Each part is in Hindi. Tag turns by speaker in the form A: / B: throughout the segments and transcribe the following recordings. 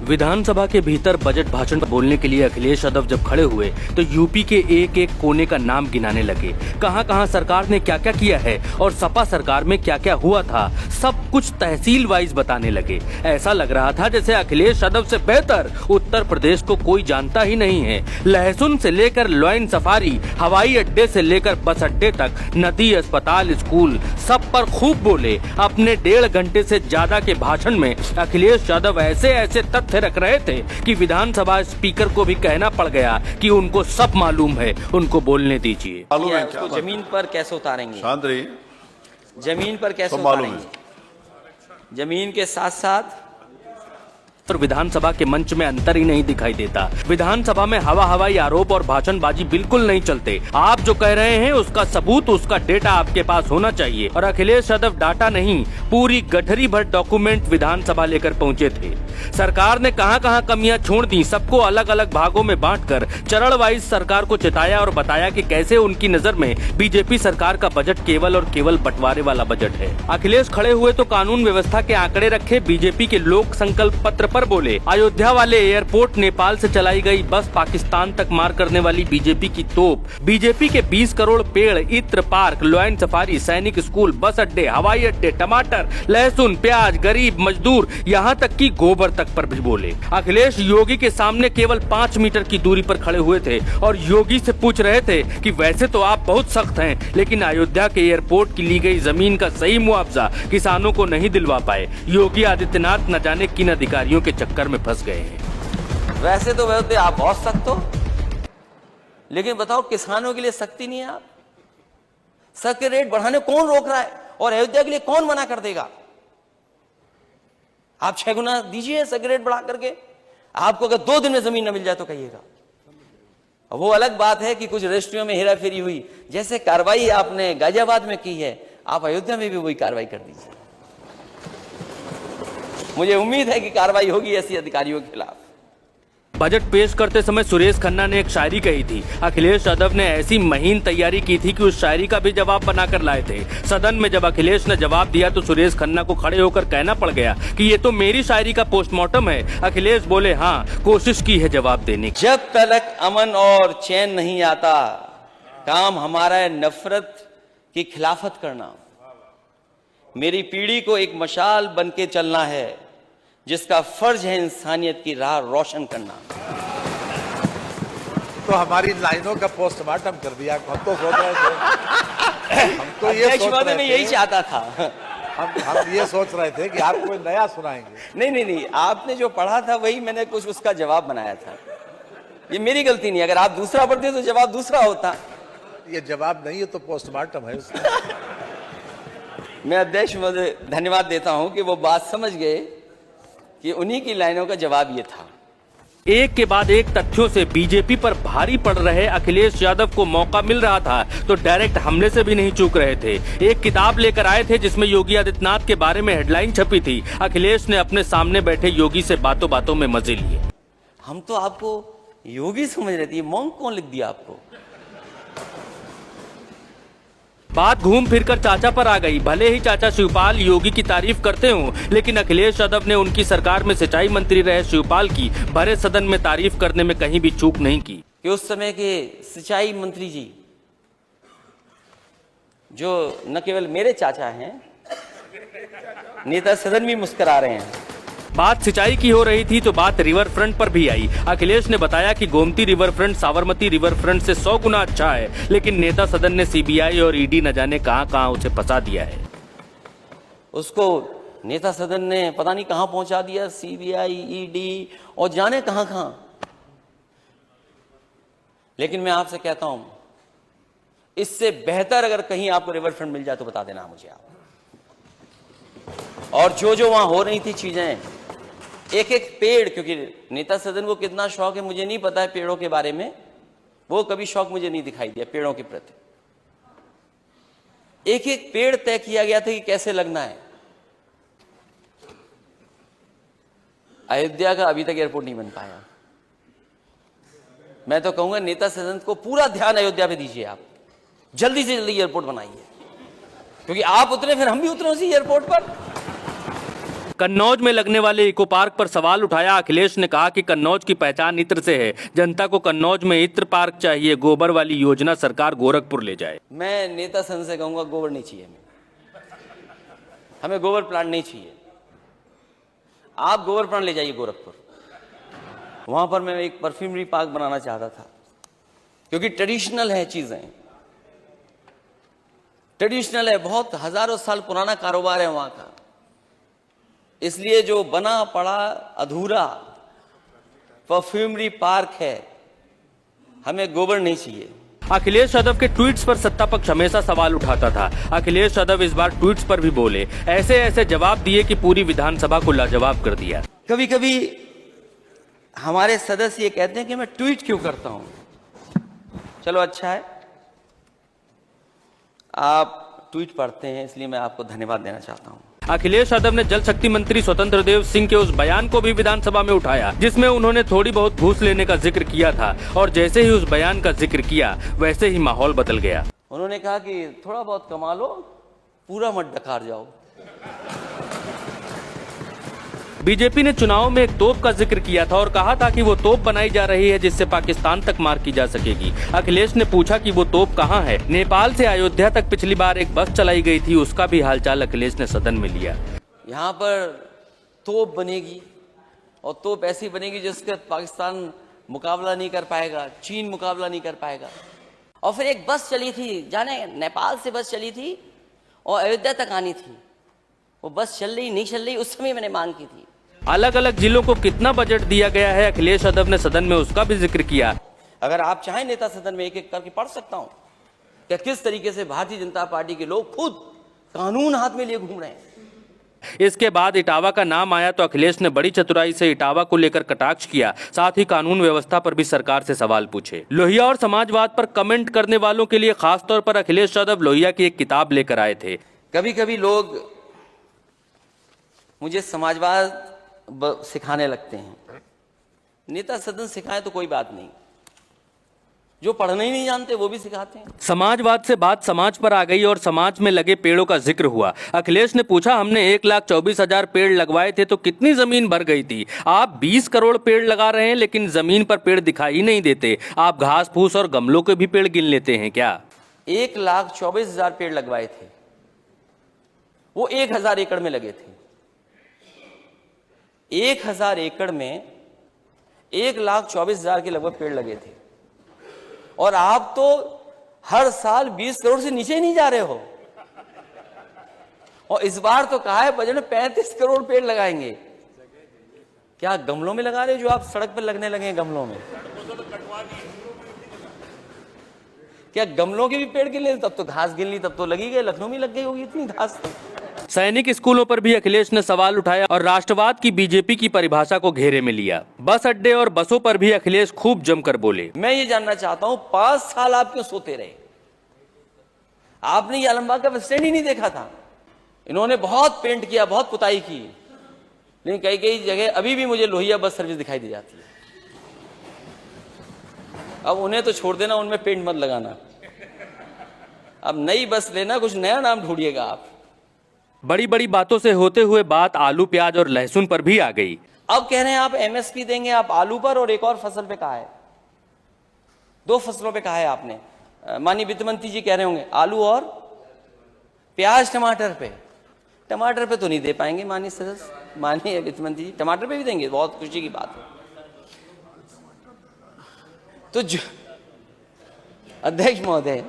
A: विधानसभा के भीतर बजट भाषण पर बोलने के लिए अखिलेश यादव जब खड़े हुए तो यूपी के एक एक कोने का नाम गिनाने लगे। कहां-कहां सरकार ने क्या क्या किया है और सपा सरकार में क्या क्या हुआ था, सब कुछ तहसील वाइज बताने लगे। ऐसा लग रहा था जैसे अखिलेश यादव से बेहतर उत्तर प्रदेश को कोई जानता ही नहीं है। लहसुन से लेकर लॉइन सफारी, हवाई अड्डे से लेकर बस अड्डे तक, नदी, अस्पताल, स्कूल, सब पर खूब बोले। अपने 1.5 घंटे से ज्यादा के भाषण में अखिलेश यादव ऐसे ऐसे तथ्य रख रहे थे कि विधानसभा स्पीकर को भी कहना पड़ गया कि उनको सब मालूम है, उनको बोलने दीजिए।
B: उसको जमीन पर कैसे उतारेंगे? जमीन पर कैसे उतारेंगे? जमीन के साथ साथ
A: पर विधानसभा के मंच में अंतर ही नहीं दिखाई देता। विधानसभा में हवा हवाई आरोप और भाषणबाजी बिल्कुल नहीं चलते। आप जो कह रहे हैं उसका सबूत, उसका डेटा आपके पास होना चाहिए। और अखिलेश यादव डाटा नहीं, पूरी गठरी भर डॉक्यूमेंट विधानसभा लेकर पहुंचे थे। सरकार ने कहां-कहां कमियां छोड़ दी, सबको अलग अलग भागों में बांटकर चरण वाइज सरकार को चिताया और बताया कि कैसे उनकी नजर में बीजेपी सरकार का बजट केवल और केवल बंटवारे वाला बजट है। अखिलेश खड़े हुए तो कानून व्यवस्था के आंकड़े रखे, बीजेपी के लोक संकल्प पत्र पर बोले। अयोध्या वाले एयरपोर्ट, नेपाल से चलाई गई बस, पाकिस्तान तक मार करने वाली बीजेपी की तोप, बीजेपी के 20 करोड़ पेड़, इत्र पार्क, लॉयन सफारी, सैनिक स्कूल, बस अड्डे, हवाई अड्डे, टमाटर, लहसुन, प्याज, गरीब, मजदूर, यहाँ तक कि गोबर तक पर भी बोले। अखिलेश योगी के सामने केवल 5 मीटर की दूरी पर खड़े हुए थे और योगी से पूछ रहे थे कि वैसे तो आप बहुत सख्त हैं, लेकिन अयोध्या के एयरपोर्ट की ली गई जमीन का सही मुआवजा किसानों को नहीं दिलवा पाए। योगी आदित्यनाथ न जाने किन अधिकारियों के चक्कर में फंस गए हैं।
B: वैसे तो आप बहुत सख्त हो, लेकिन बताओ किसानों के लिए सख्ती नहीं है। आप सख्त रेट बढ़ाने कौन रोक रहा है और अयोध्या के लिए कौन मना कर देगा? आप 6 गुना दीजिए सख्त रेट बढ़ा करके। आपको अगर 2 दिन में जमीन न मिल जाए तो कहिएगा। वो अलग बात है कि कुछ रजिस्ट्रियों में हेराफेरी हुई, जैसे कार्रवाई आपने गाजियाबाद में की है, आप अयोध्या में भी वही कार्रवाई कर दीजिए। मुझे उम्मीद है कि कार्रवाई होगी ऐसी अधिकारियों के खिलाफ।
A: बजट पेश करते समय सुरेश खन्ना ने एक शायरी कही थी। अखिलेश यादव ने ऐसी महीन तैयारी की थी कि उस शायरी का भी जवाब बनाकर लाए थे। सदन में जब अखिलेश ने जवाब दिया तो सुरेश खन्ना को खड़े होकर कहना पड़ गया कि ये तो मेरी शायरी का पोस्टमार्टम है। अखिलेश बोले, हाँ, कोशिश की है जवाब देने की।
B: जब तक अमन और चैन नहीं आता, काम हमारा है नफरत की खिलाफत करना। मेरी पीढ़ी को एक मशाल बन के चलना है, जिसका फर्ज है इंसानियत की राह रोशन करना।
C: तो हमारी लाइनों का पोस्टमार्टम कर दिया। हम तो सोच रहे थे, हम तो ये सोच रहे थे,
B: मैं यही चाहता था।
C: हम ये सोच रहे थे कि आप कोई नया सुनाएंगे।
B: नहीं, आपने जो पढ़ा था वही मैंने कुछ उसका जवाब बनाया था। ये मेरी गलती नहीं, अगर आप दूसरा पढ़ते तो जवाब दूसरा होता।
C: ये जवाब नहीं है तो पोस्टमार्टम है उसका।
B: मैं अध्यक्ष महोदय धन्यवाद देता हूं कि वो बात समझ गए कि उन्हीं की लाइनों का जवाब ये था।
A: एक के बाद एक तथ्यों से बीजेपी पर भारी पड़ रहे अखिलेश यादव को मौका मिल रहा था तो डायरेक्ट हमले से भी नहीं चूक रहे थे। एक किताब लेकर आए थे जिसमें योगी आदित्यनाथ के बारे में हेडलाइन छपी थी। अखिलेश ने अपने सामने बैठे योगी से बातों बातों में मजे लिए।
B: हम तो आपको योगी समझ रहे थे, मॉन्क कौन लिख दिया आपको?
A: बात घूम फिरकर चाचा पर आ गई। भले ही चाचा शिवपाल योगी की तारीफ करते हों, लेकिन अखिलेश यादव ने उनकी सरकार में सिंचाई मंत्री रहे शिवपाल की भरे सदन में तारीफ करने में कहीं भी चूक नहीं की।
B: कि उस समय के सिंचाई मंत्री जी, जो न केवल मेरे चाचा हैं, नेता सदन भी मुस्कुरा रहे हैं।
A: बात सिंचाई की हो रही थी तो बात रिवर फ्रंट पर भी आई। अखिलेश ने बताया कि Gomti river front Sabarmati river front से 100 गुना अच्छा है, लेकिन नेता सदन ने सीबीआई और ईडी न जाने कहां उसे फंसा दिया है।
B: उसको नेता सदन ने पता नहीं कहां पहुंचा दिया, सीबीआई, ईडी और जाने कहां। लेकिन मैं आपसे कहता हूं, इससे बेहतर अगर कहीं आपको रिवर फ्रंट मिल जाए तो बता देना मुझे आप। और जो वहां हो रही थी चीजें, एक एक पेड़, क्योंकि नेता सदन को कितना शौक है मुझे नहीं पता है पेड़ों के बारे में, वो कभी शौक मुझे नहीं दिखाई दिया पेड़ों के प्रति। एक एक पेड़ तय किया गया था कि कैसे लगना है। अयोध्या का अभी तक एयरपोर्ट नहीं बन पाया। मैं तो कहूंगा नेता सदन को पूरा ध्यान अयोध्या पे दीजिए। आप जल्दी से जल्दी एयरपोर्ट बनाइए, क्योंकि आप उतरे फिर हम भी उतरे उसी एयरपोर्ट पर।
A: कन्नौज में लगने वाले इको पार्क पर सवाल उठाया अखिलेश ने कहा कि कन्नौज की पहचान इत्र से है, जनता को कन्नौज में इत्र पार्क चाहिए, गोबर वाली योजना सरकार गोरखपुर ले जाए।
B: मैं नेता संघ से कहूंगा गोबर नहीं चाहिए हमें गोबर प्लांट नहीं चाहिए। आप गोबर प्लांट ले जाइए गोरखपुर, वहां पर मैं एक परफ्यूमरी पार्क बनाना चाहता था, क्योंकि ट्रेडिशनल है, चीजें ट्रेडिशनल है, बहुत हजारों साल पुराना कारोबार है वहां का, इसलिए जो बना पड़ा अधूरा परफ्यूमरी पार्क है, हमें गोबर नहीं चाहिए।
A: अखिलेश यादव के ट्वीट्स पर सत्ता पक्ष हमेशा सवाल उठाता था। अखिलेश यादव इस बार ट्वीट्स पर भी बोले, ऐसे ऐसे जवाब दिए कि पूरी विधानसभा को लाजवाब कर दिया।
B: कभी कभी हमारे सदस्य ये कहते हैं कि मैं ट्वीट क्यों करता हूं। चलो अच्छा है, आप ट्वीट पढ़ते हैं, इसलिए मैं आपको धन्यवाद देना चाहता हूं।
A: अखिलेश यादव ने जल शक्ति मंत्री स्वतंत्र देव सिंह के उस बयान को भी विधानसभा में उठाया जिसमें उन्होंने थोड़ी बहुत घूस लेने का जिक्र किया था, और जैसे ही उस बयान का जिक्र किया वैसे ही माहौल बदल गया।
B: उन्होंने कहा कि थोड़ा बहुत कमा लो, पूरा मत डकार जाओ।
A: बीजेपी ने चुनाव में एक तोप का जिक्र किया था और कहा था कि वो तोप बनाई जा रही है जिससे पाकिस्तान तक मार की जा सकेगी। अखिलेश ने पूछा कि वो तोप कहां है। नेपाल से अयोध्या तक पिछली बार एक बस चलाई गई थी, उसका भी हालचाल अखिलेश ने सदन में लिया।
B: यहाँ पर तोप बनेगी, और तोप ऐसी बनेगी जिसका पाकिस्तान मुकाबला नहीं कर पाएगा, चीन मुकाबला नहीं कर पाएगा। और फिर एक बस चली थी, जाने नेपाल से बस चली थी और अयोध्या तक आनी थी, वो बस चल रही नहीं चल रही, उस समय मैंने मांग की थी।
A: अलग अलग जिलों को कितना बजट दिया गया है, अखिलेश यादव ने सदन में उसका भी जिक्र किया।
B: अगर आप चाहें नेता सदन में एक एक करके पढ़ सकता हूं कि किस तरीके से भारतीय जनता पार्टी के लोग खुद कानून हाथ में लिए घूम रहे हैं।
A: इसके बाद इटावा का नाम आया तो अखिलेश ने बड़ी चतुराई से इटावा को लेकर कटाक्ष किया, साथ ही कानून व्यवस्था पर भी सरकार से सवाल पूछे। लोहिया और समाजवाद पर कमेंट करने वालों के लिए खासतौर पर अखिलेश यादव लोहिया की एक किताब लेकर आए थे।
B: कभी कभी लोग मुझे समाजवाद सिखाने लगते हैं, नेता सदन सिखाए तो कोई बात नहीं, जो पढ़ना ही नहीं जानते वो भी सिखाते हैं।
A: समाजवाद से बात समाज पर आ गई और समाज में लगे पेड़ों का जिक्र हुआ। अखिलेश ने पूछा, हमने 1,24,000 पेड़ लगवाए थे तो कितनी जमीन भर गई थी? आप 20 करोड़ पेड़ लगा रहे हैं लेकिन जमीन पर पेड़ दिखाई नहीं देते। आप घास फूस और गमलों के भी पेड़ गिन लेते हैं क्या?
B: 1,24,000 पेड़ लगवाए थे, वो 1,000 एकड़ में लगे थे। 1,000 एकड़ में 1,24,000 के लगभग पेड़ लगे थे, और आप तो हर साल 20 करोड़ से नीचे नहीं जा रहे हो। और इस बार तो कहा है बजट में 35 करोड़ पेड़ लगाएंगे। क्या गमलों में लगा रहे हो जो आप सड़क पर लगने लगे हैं? गमलों में क्या गमलों के भी पेड़ गिन ले? तब तो घास गिन ली, तब तो लगी गई, लखनऊ में लग गई होगी इतनी घास।
A: सैनिक स्कूलों पर भी अखिलेश ने सवाल उठाया और राष्ट्रवाद की बीजेपी की परिभाषा को घेरे में लिया। बस अड्डे और बसों पर भी अखिलेश खूब जमकर बोले।
B: मैं ये जानना चाहता हूं, 5 साल आप क्यों सोते रहे? आपने ये आलमबाग का बस स्टैंड ही नहीं देखा था। इन्होंने बहुत पेंट किया, बहुत पुताई की, लेकिन कई कई जगह अभी भी मुझे लोहिया बस सर्विस दिखाई दे जाती है। अब उन्हें तो छोड़ देना, उनमें पेंट मत लगाना। अब नई बस लेना, कुछ नया नाम ढूंढिएगा आप।
A: बड़ी बड़ी बातों से होते हुए बात आलू प्याज और लहसुन पर भी आ गई।
B: अब कह रहे हैं आप एमएसपी देंगे, आप आलू पर और एक और फसल पे कहा है, 2 फसलों पे कहा है आपने। माननीय वित्त मंत्री जी कह रहे होंगे आलू और प्याज टमाटर पे। टमाटर पे तो नहीं दे पाएंगे माननीय सदस्य, माननीय वित्त मंत्री जी टमाटर पे भी देंगे, बहुत खुशी की बात है। तो जो अध्यक्ष महोदय,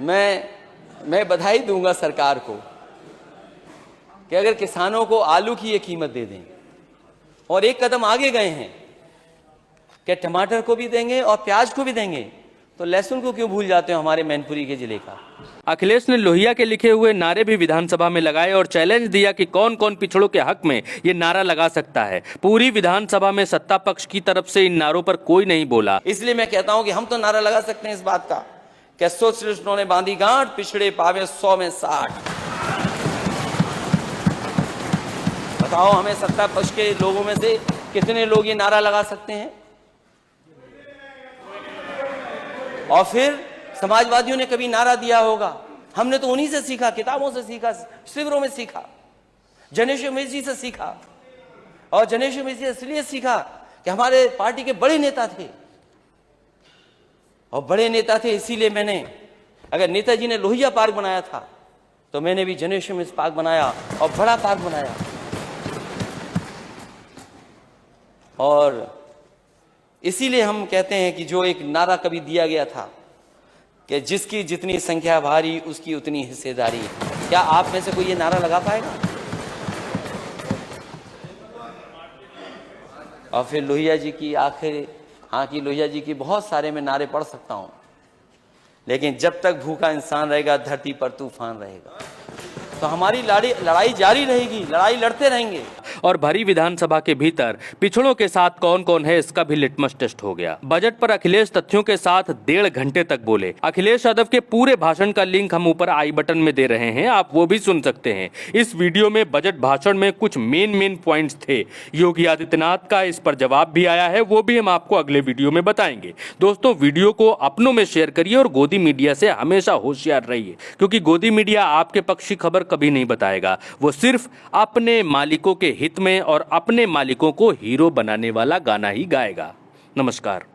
B: मैं बधाई दूंगा सरकार को कि अगर किसानों को आलू की ये कीमत दे दें, और एक कदम आगे गए हैं कि टमाटर को भी देंगे और प्याज को भी देंगे, तो लहसुन को क्यों भूल जाते हो हमारे मैनपुरी के जिले का?
A: अखिलेश ने लोहिया के लिखे हुए नारे भी विधानसभा में लगाए और चैलेंज दिया कि कौन कौन पिछड़ों के हक में ये नारा लगा सकता है। पूरी विधानसभा में सत्ता पक्ष की तरफ से इन नारों पर कोई नहीं बोला।
B: इसलिए मैं कहता हूं कि हम तो नारा लगा सकते हैं इस बात का कि सोशलिस्टों ने बांधी गांठ, पिछड़े पावे 100 में 60। बताओ हमें सत्ता पक्ष के लोगों में से कितने लोग ये नारा लगा सकते हैं? और फिर समाजवादियों ने कभी नारा दिया होगा? हमने तो उन्हीं से सीखा, किताबों से सीखा, शिविरों में सीखा। जनेश्वर मिश्र जी से सीखा, और जनेश्वर मिश्र जी इसलिए सीखा कि हमारे पार्टी के बड़े नेता थे, और बड़े नेता थे इसीलिए मैंने, अगर नेताजी ने लोहिया पार्क बनाया था तो मैंने भी जनेश्वर मिश्र पार्क बनाया और बड़ा पार्क बनाया। और इसीलिए हम कहते हैं कि जो एक नारा कभी दिया गया था कि जिसकी जितनी संख्या भारी उसकी उतनी हिस्सेदारी, क्या आप में से कोई ये नारा लगा पाएगा? और फिर लोहिया जी की आखिर, हाँ की लोहिया जी की बहुत सारे मैं नारे पढ़ सकता हूं, लेकिन जब तक भूखा इंसान रहेगा धरती पर तूफान रहेगा। तो हमारी लड़ाई जारी रहेगी, लड़ाई लड़ते रहेंगे।
A: और भरी विधानसभा के भीतर पिछड़ों के साथ कौन कौन है इसका भी लिटमस टेस्ट हो गया। बजट पर अखिलेश तथ्यों के साथ 1.5 घंटे तक बोले। अखिलेश यादव के पूरे भाषण का लिंक हम ऊपर आई बटन में दे रहे हैं, आप वो भी सुन सकते हैं। इस वीडियो में बजट भाषण में कुछ मेन पॉइंट्स थे। योगी आदित्यनाथ का इस पर जवाब भी आया है, वो भी हम आपको अगले वीडियो में बताएंगे। दोस्तों, वीडियो को अपनों में शेयर करिए और गोदी मीडिया से हमेशा होशियार रहिए, क्योंकि गोदी मीडिया आपके पक्ष की खबर कभी नहीं बताएगा। वो सिर्फ अपने मालिकों के हित में और अपने मालिकों को हीरो बनाने वाला गाना ही गाएगा। नमस्कार।